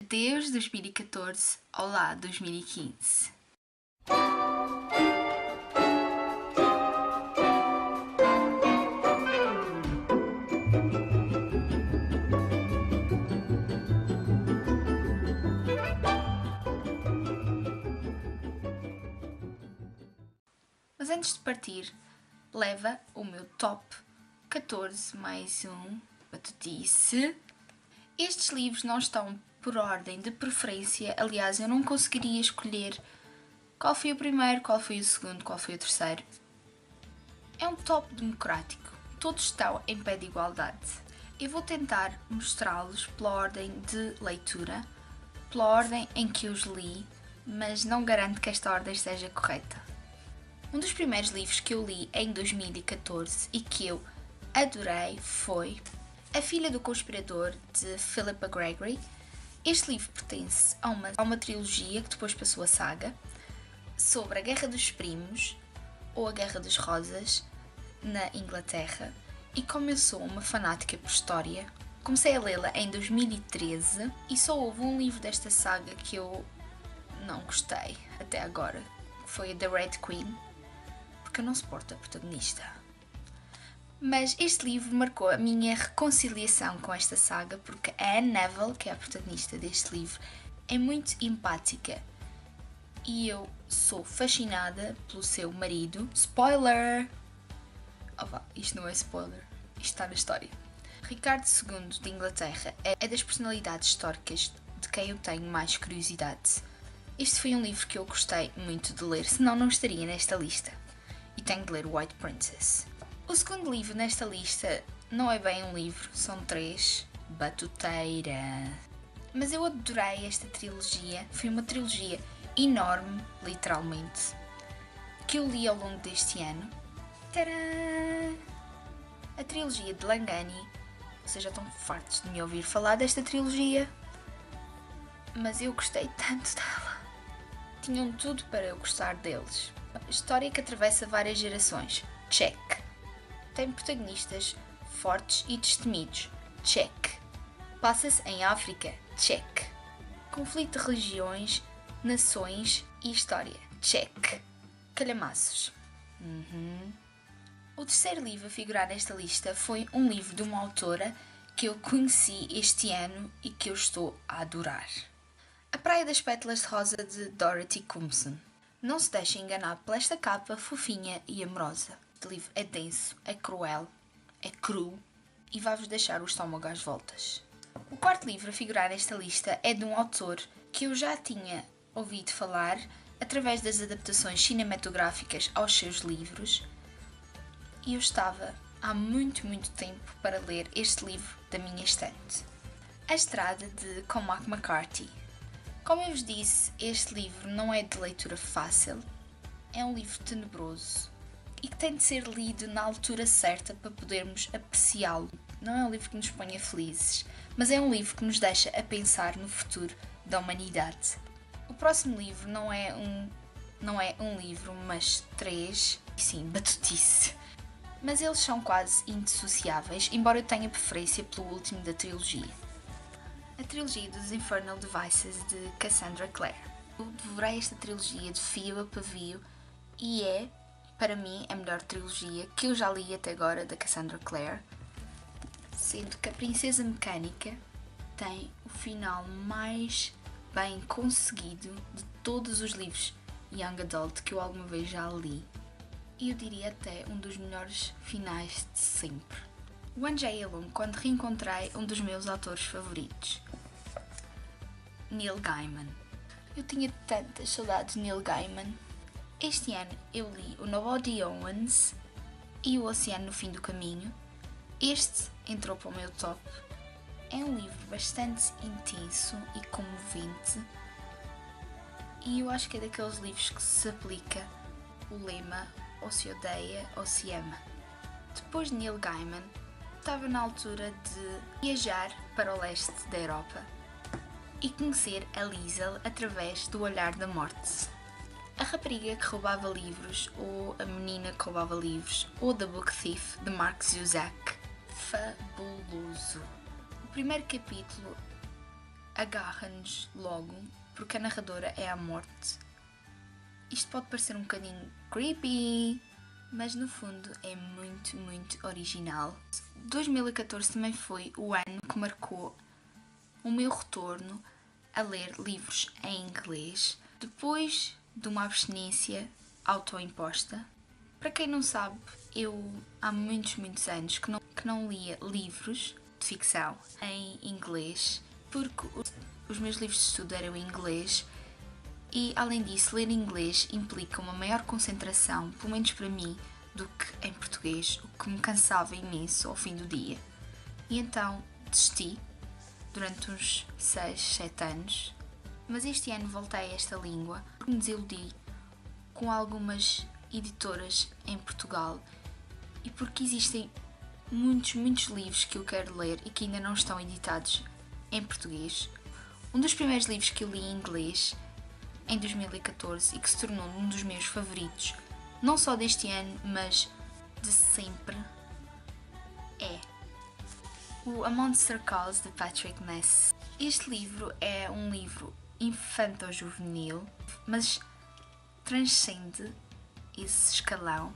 Adeus 2014, olá 2015. Mas antes de partir, leva o meu top 14 mais um batutice. Estes livros não estão por ordem de preferência, aliás, eu não conseguiria escolher qual foi o primeiro, qual foi o segundo, qual foi o terceiro. É um top democrático, todos estão em pé de igualdade. Eu vou tentar mostrá-los pela ordem de leitura, pela ordem em que os li, mas não garanto que esta ordem esteja correta. Um dos primeiros livros que eu li em 2014 e que eu adorei foi A Filha do Conspirador, de Philippa Gregory. Este livro pertence a uma trilogia que depois passou a saga, sobre a Guerra dos Primos, ou a Guerra dos Rosas, na Inglaterra. E como eu sou uma fanática por história, comecei a lê-la em 2013 e só houve um livro desta saga que eu não gostei até agora, que foi The Red Queen, porque eu não suporto a protagonista. Mas este livro marcou a minha reconciliação com esta saga, porque a Anne Neville, que é a protagonista deste livro, é muito empática e eu sou fascinada pelo seu marido. Spoiler! Oh vá, isto não é spoiler, isto está na história. Ricardo II de Inglaterra é das personalidades históricas de quem eu tenho mais curiosidade. Este foi um livro que eu gostei muito de ler, senão não estaria nesta lista. E tenho de ler White Princess. O segundo livro nesta lista não é bem um livro, são 3. Batuteira. Mas eu adorei esta trilogia, foi uma trilogia enorme, literalmente, que eu li ao longo deste ano. Tcharam! A trilogia de Langani. Vocês já estão fartos de me ouvir falar desta trilogia, mas eu gostei tanto dela. Tinham tudo para eu gostar deles. História que atravessa várias gerações. Check. Tem protagonistas fortes e destemidos. Check. Passa-se em África. Check. Conflito de religiões, nações e história. Check. Calhamaços. O terceiro livro a figurar nesta lista foi um livro de uma autora que eu conheci este ano e que eu estou a adorar. A Praia das Pétalas de Rosa, de Dorothy Comson. Não se deixe enganar por esta capa fofinha e amorosa. Este livro é denso, é cruel, é cru e vai-vos deixar o estômago às voltas. O quarto livro a figurar nesta lista é de um autor que eu já tinha ouvido falar através das adaptações cinematográficas aos seus livros e eu estava há muito tempo para ler este livro da minha estante. A Estrada, de Cormac McCarthy. Como eu vos disse, este livro não é de leitura fácil, é um livro tenebroso e que tem de ser lido na altura certa para podermos apreciá-lo. Não é um livro que nos ponha felizes, mas é um livro que nos deixa a pensar no futuro da humanidade. O próximo livro não é um livro, mas 3, sim, batutice. Mas eles são quase indissociáveis, embora eu tenha preferência pelo último da trilogia. A trilogia dos Infernal Devices, de Cassandra Clare. Eu devorei esta trilogia de fio a pavio e é, para mim, a melhor trilogia que eu já li até agora da Cassandra Clare, sendo que a Princesa Mecânica tem o final mais bem conseguido de todos os livros Young Adult que eu alguma vez já li. E eu diria até um dos melhores finais de sempre. One J. Along, quando reencontrei um dos meus autores favoritos, Neil Gaiman. Eu tinha tantas saudades de Neil Gaiman. Este ano eu li o Nobody Owens e O Oceano no Fim do Caminho. Este entrou para o meu top. É um livro bastante intenso e comovente e eu acho que é daqueles livros que se aplica o lema ou se odeia ou se ama. Depois de Neil Gaiman, estava na altura de viajar para o leste da Europa e conhecer a Liesel através do Olhar da Morte. A rapariga que roubava livros, ou a menina que roubava livros, ou The Book Thief, de Mark Zusak. Fabuloso! O primeiro capítulo agarra-nos logo, porque a narradora é a morte. Isto pode parecer um bocadinho creepy, mas no fundo é muito, muito original. 2014 também foi o ano que marcou o meu retorno a ler livros em inglês, depois de uma abstinência autoimposta. Para quem não sabe, eu há muitos, muitos anos que não lia livros de ficção em inglês, porque os meus livros de estudo eram em inglês e, além disso, ler inglês implica uma maior concentração, pelo menos para mim, do que em português, o que me cansava imenso ao fim do dia. E então desisti durante uns 6, 7 anos, mas este ano voltei a esta língua porque me desiludi com algumas editoras em Portugal e porque existem muitos, muitos livros que eu quero ler e que ainda não estão editados em português. Um dos primeiros livros que eu li em inglês em 2014 e que se tornou um dos meus favoritos, não só deste ano, mas de sempre, é o A Monster Calls, de Patrick Ness. Este livro é um livro infanto-juvenil, mas transcende esse escalão,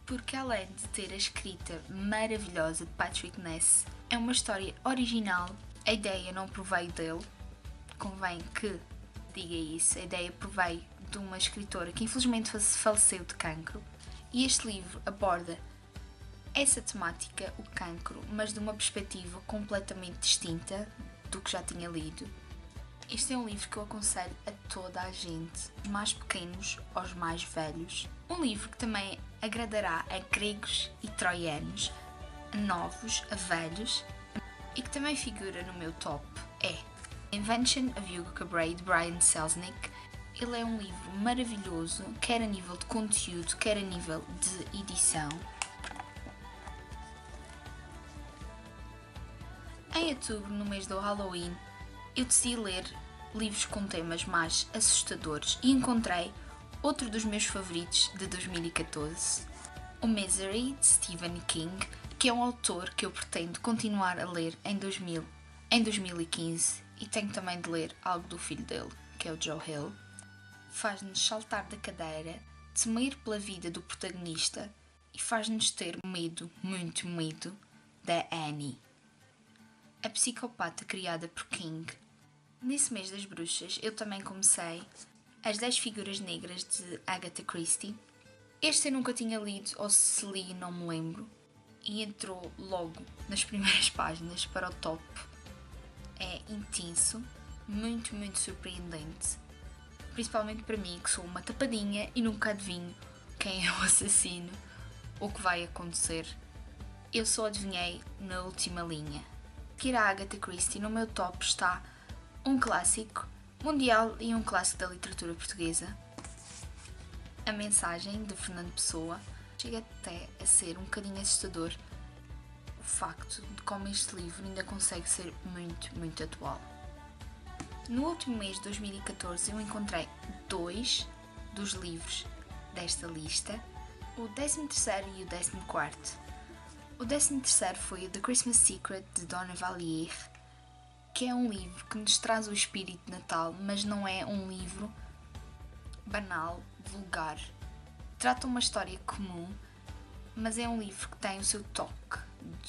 porque além de ter a escrita maravilhosa de Patrick Ness, é uma história original. A ideia não proveio dele, convém que diga isso, a ideia proveio de uma escritora que infelizmente faleceu de cancro, e este livro aborda essa temática, o cancro, mas de uma perspectiva completamente distinta do que já tinha lido. Este é um livro que eu aconselho a toda a gente, dos mais pequenos aos mais velhos. Um livro que também agradará a gregos e troianos, a novos, a velhos, e que também figura no meu top é Invention of Hugo Cabret, de Brian Selznick. Ele é um livro maravilhoso, quer a nível de conteúdo, quer a nível de edição. Em outubro, no mês do Halloween, eu decidi ler livros com temas mais assustadores e encontrei outro dos meus favoritos de 2014, o Misery, de Stephen King, que é um autor que eu pretendo continuar a ler em 2015, e tenho também de ler algo do filho dele, que é o Joe Hill. Faz-nos saltar da cadeira, temer pela vida do protagonista e faz-nos ter medo, muito medo, da Annie, a psicopata criada por King. Nesse mês das bruxas, eu também comecei As 10 Figuras Negras, de Agatha Christie. Este eu nunca tinha lido, ou se li não me lembro, e entrou logo nas primeiras páginas para o top. É intenso, muito, muito surpreendente, principalmente para mim, que sou uma tapadinha e nunca adivinho quem é o assassino ou o que vai acontecer. Eu só adivinhei na última linha. Seguir a Agatha Christie, no meu top está um clássico mundial e um clássico da literatura portuguesa, A Mensagem, de Fernando Pessoa. Chega até a ser um bocadinho assustador o facto de como este livro ainda consegue ser muito, muito atual. No último mês de 2014 eu encontrei 2 dos livros desta lista, o 13º e o 14º. O 13º foi The Christmas Secret, de Dona Valier, que é um livro que nos traz o espírito de Natal, mas não é um livro banal, vulgar. Trata uma história comum, mas é um livro que tem o seu toque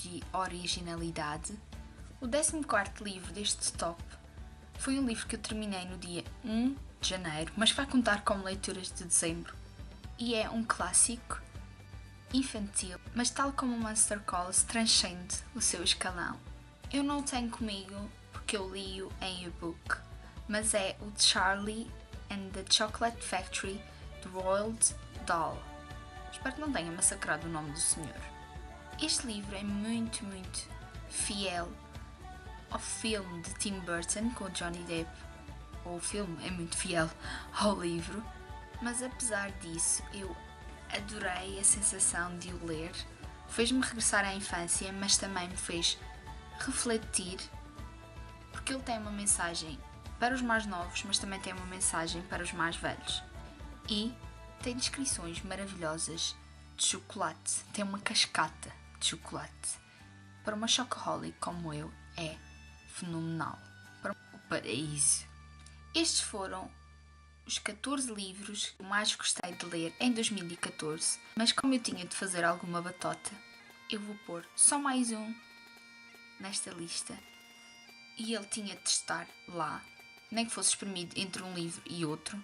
de originalidade. O 14º livro deste top foi um livro que eu terminei no dia 1 de janeiro, mas vai contar como leituras de dezembro. E é um clássico infantil, mas tal como o Monster Calls transcende o seu escalão. Eu não o tenho comigo porque eu li-o em e-book, mas é o Charlie and the Chocolate Factory, de Roald Dahl. Espero que não tenha massacrado o nome do senhor. Este livro é muito, muito fiel ao filme de Tim Burton com o Johnny Depp. O filme é muito fiel ao livro, mas apesar disso eu adorei a sensação de o ler. Fez-me regressar à infância, mas também me fez refletir, porque ele tem uma mensagem para os mais novos, mas também tem uma mensagem para os mais velhos. E tem descrições maravilhosas de chocolate. Tem uma cascata de chocolate. Para uma chocoholic como eu, é fenomenal. paraíso. Estes foram os 14 livros que eu mais gostei de ler em 2014, mas como eu tinha de fazer alguma batota, eu vou pôr só mais um nesta lista e ele tinha de estar lá, nem que fosse espremido entre um livro e outro,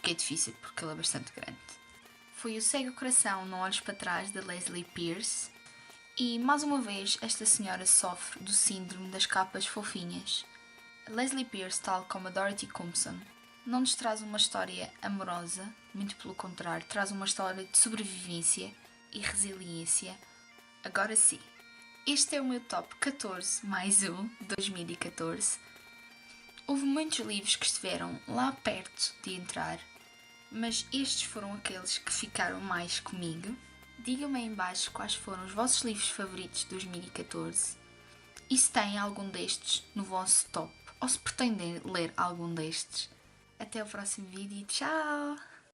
que é difícil porque ele é bastante grande. Foi O Cego Coração Não Olhes para Trás, de Leslie Pierce, e mais uma vez esta senhora sofre do síndrome das capas fofinhas. A Leslie Pierce, tal como a Dorothy Compson, não nos traz uma história amorosa, muito pelo contrário, traz uma história de sobrevivência e resiliência. Agora sim, este é o meu top 14 mais um de 2014. Houve muitos livros que estiveram lá perto de entrar, mas estes foram aqueles que ficaram mais comigo. Digam-me aí em baixo quais foram os vossos livros favoritos de 2014 e se têm algum destes no vosso top ou se pretendem ler algum destes. Até o próximo vídeo e tchau!